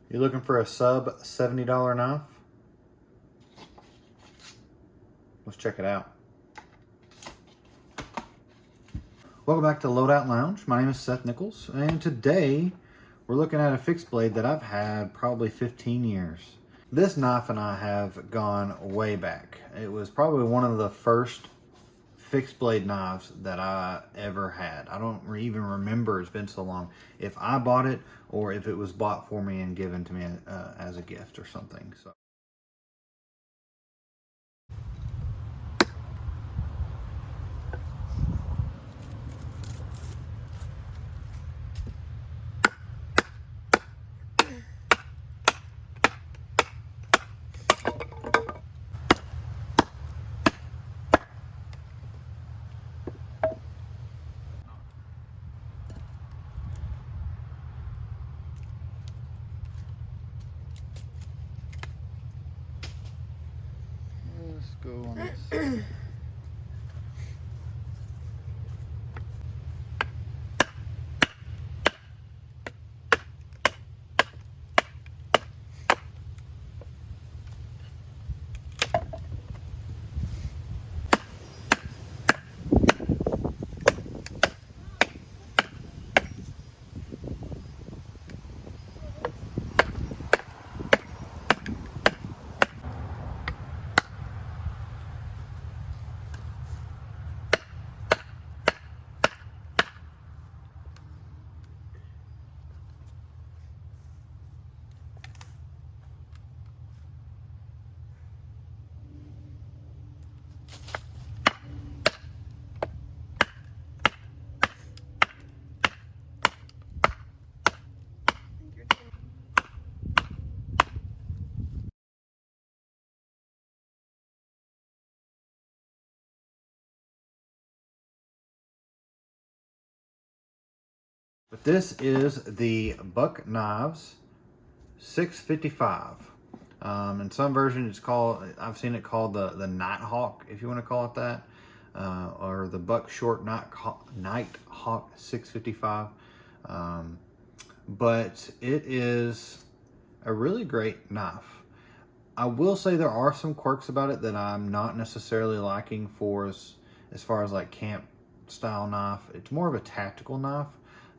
You looking for a sub $70 knife? Let's check it out. Welcome back to Loadout Lounge. My name is Seth Nichols, and today we're looking at a fixed blade that I've had probably 15 years. This knife and I have gone way back. It was probably one of the first fixed blade knives that I ever had. I don't even remember, it's been so long, if I bought it or if it was bought for me and given to me as a gift or something. So. Let's go on this. But this is the Buck Knives 655. In some versions it's called, I've seen it called the Nighthawk, if you want to call it that, or the Buck Short Nighthawk 655. But it is a really great knife. I will say there are some quirks about it that I'm not necessarily liking for as far as like camp style knife. It's more of a tactical knife.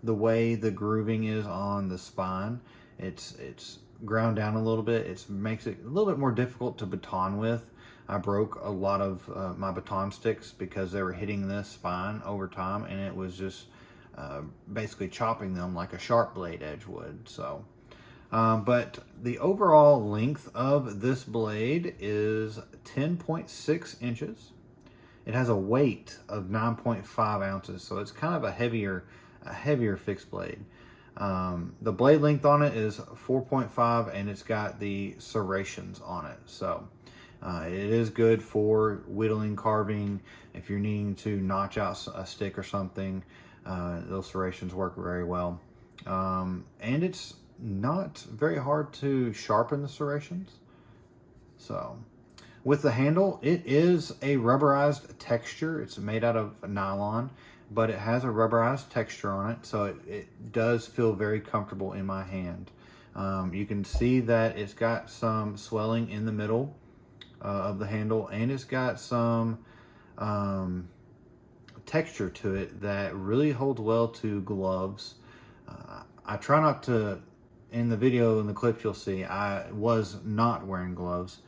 The way the grooving is on the spine, it's ground down a little bit. It makes it a little bit more difficult to baton with. I broke a lot of my baton sticks because they were hitting this spine over time, and it was just basically chopping them like a sharp blade edge would. So, but the overall length of this blade is 10.6 inches. It has a weight of 9.5 ounces, so it's kind of a heavier fixed blade. The blade length on it is 4.5, and it's got the serrations on it. So it is good for whittling, carving. If you're needing to notch out a stick or something, those serrations work very well. And it's not very hard to sharpen the serrations. So with the handle, it is a rubberized texture. It's made out of nylon, but it has a rubberized texture on it, so it does feel very comfortable in my hand. You can see that it's got some swelling in the middle of the handle, and it's got some texture to it that really holds well to gloves. I try not to, in the video, in the clips you'll see, I was not wearing gloves,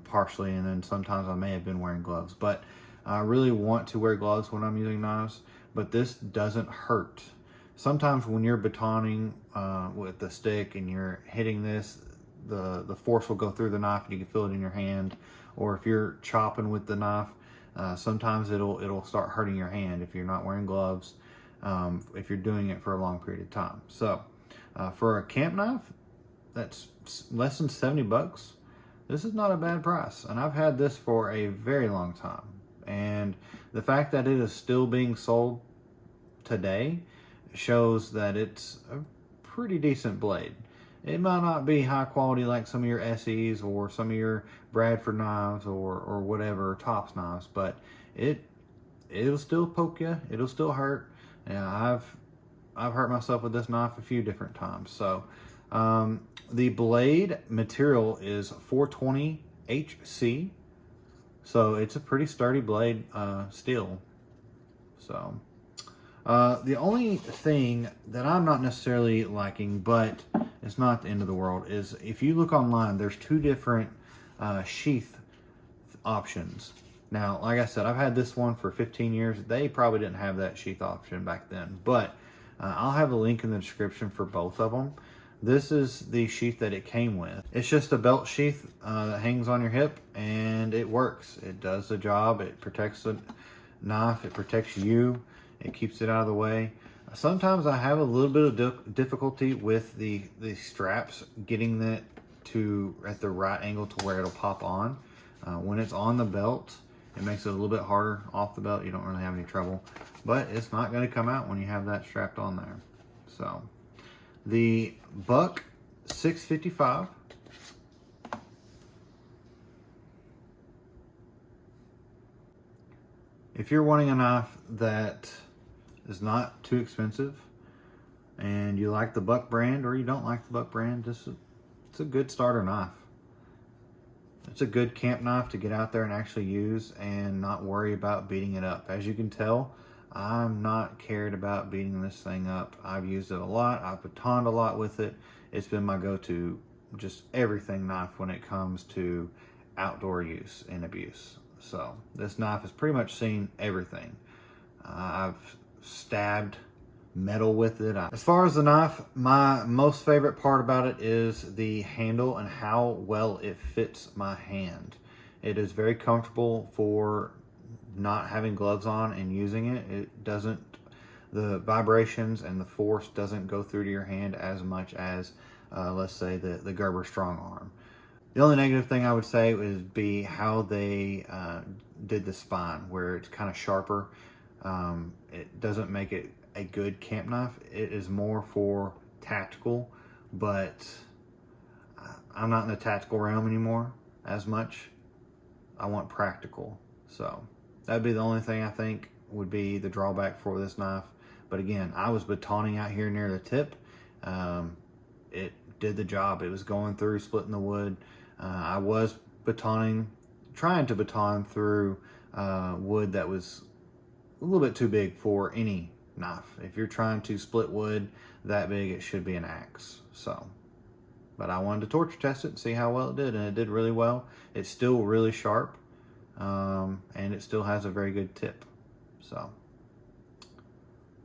partially, and then sometimes I may have been wearing gloves, but I really want to wear gloves when I'm using knives, but this doesn't hurt. Sometimes when you're batoning with the stick and you're hitting this, the force will go through the knife and you can feel it in your hand. Or if you're chopping with the knife, sometimes it'll start hurting your hand if you're not wearing gloves, if you're doing it for a long period of time. So for a camp knife that's less than 70 bucks, this is not a bad price. And I've had this for a very long time. And the fact that it is still being sold today shows that it's a pretty decent blade. It might not be high quality like some of your SEs or some of your Bradford knives or whatever, Tops knives, but it'll still poke you, it'll still hurt. And I've hurt myself with this knife a few different times. So The blade material is 420 HC, so it's a pretty sturdy blade steel. So the only thing that I'm not necessarily liking, but it's not the end of the world, is if you look online, there's two different sheath options. Now, like I said, I've had this one for 15 years. They probably didn't have that sheath option back then, but I'll have a link in the description for both of them. This is the sheath that it came with. It's just a belt sheath that hangs on your hip, and it works. It does the job. It protects the knife. It protects you. It keeps it out of the way. Sometimes I have a little bit of difficulty with the straps, getting that to at the right angle to where it'll pop on. When it's on the belt, it makes it a little bit harder. Off the belt, you don't really have any trouble, but it's not going to come out when you have that strapped on there. So the Buck 655. If you're wanting a knife that is not too expensive and you like the Buck brand, or you don't like the Buck brand, it's a good starter knife. It's a good camp knife to get out there and actually use and not worry about beating it up. As you can tell, I'm not cared about beating this thing up. I've used it a lot. I've batoned a lot with it. It's been my go-to just everything knife when it comes to outdoor use and abuse. So this knife has pretty much seen everything. I've stabbed metal with it. As far as the knife, my most favorite part about it is the handle and how well it fits my hand. It is very comfortable for not having gloves on and using it. It doesn't, the vibrations and the force doesn't go through to your hand as much as let's say the Gerber Strong Arm. The only negative thing I would say would be how they did the spine, where it's kind of sharper. It doesn't make it a good camp knife. It is more for tactical, but I'm not in the tactical realm anymore as much. I want practical. So that'd be the only thing I think would be the drawback for this knife. But again, I was batoning out here near the tip. It did the job. It was going through, splitting the wood. I was trying to baton through wood that was a little bit too big for any knife. If you're trying to split wood that big, it should be an axe. So, but I wanted to torture test it and see how well it did, and it did really well. It's still really sharp, and it still has a very good tip. So,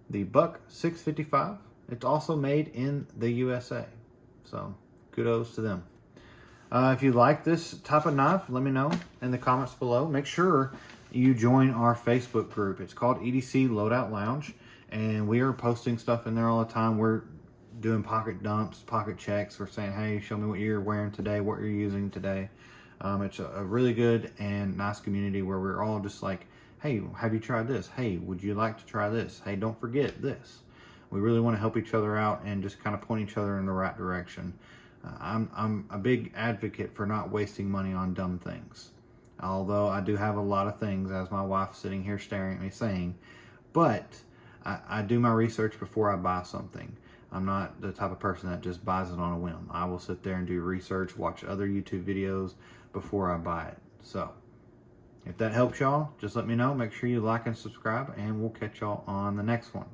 the Buck 655. It's also made in the USA. So, kudos to them. If you like this type of knife, let me know in the comments below. Make sure you join our Facebook group. It's called EDC Loadout Lounge, and we are posting stuff in there all the time. We're doing pocket dumps, pocket checks. We're saying, hey, show me what you're wearing today, what you're using today. It's a really good and nice community where we're all just like, hey, have you tried this? Hey, would you like to try this? Hey, don't forget this. We really want to help each other out and just kind of point each other in the right direction. I'm a big advocate for not wasting money on dumb things. Although I do have a lot of things, as my wife's sitting here staring at me saying, but I do my research before I buy something. I'm not the type of person that just buys it on a whim. I will sit there and do research, watch other YouTube videos before I buy it. So if that helps y'all, just let me know. Make sure you like and subscribe, and we'll catch y'all on the next one.